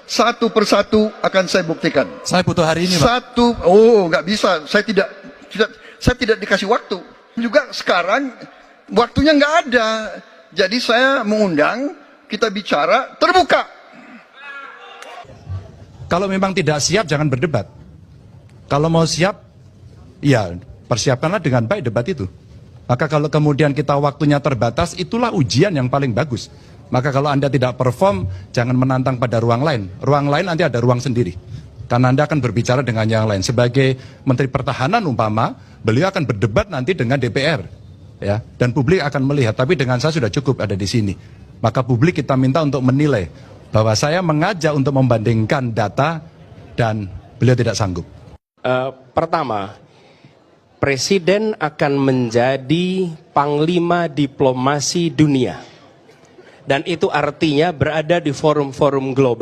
Satu persatu akan saya buktikan. Saya butuh hari ini, Pak. Nggak bisa. Saya tidak dikasih waktu. Juga sekarang waktunya nggak ada. Jadi saya mengundang, kita bicara terbuka. Kalau memang tidak siap, jangan berdebat. Kalau mau siap, ya persiapkanlah dengan baik debat itu. Maka kalau kemudian kita waktunya terbatas, itulah ujian yang paling bagus. Maka kalau Anda tidak perform, jangan menantang pada ruang lain. Ruang lain nanti ada ruang sendiri. Karena Anda akan berbicara dengan yang lain. Sebagai Menteri Pertahanan umpama, beliau akan berdebat nanti dengan DPR. Ya, dan publik akan melihat, tapi dengan saya sudah cukup ada di sini. Maka publik kita minta untuk menilai bahwa saya mengajak untuk membandingkan data dan beliau tidak sanggup. Pertama, Presiden akan menjadi panglima diplomasi dunia. Dan itu artinya berada di forum-forum global.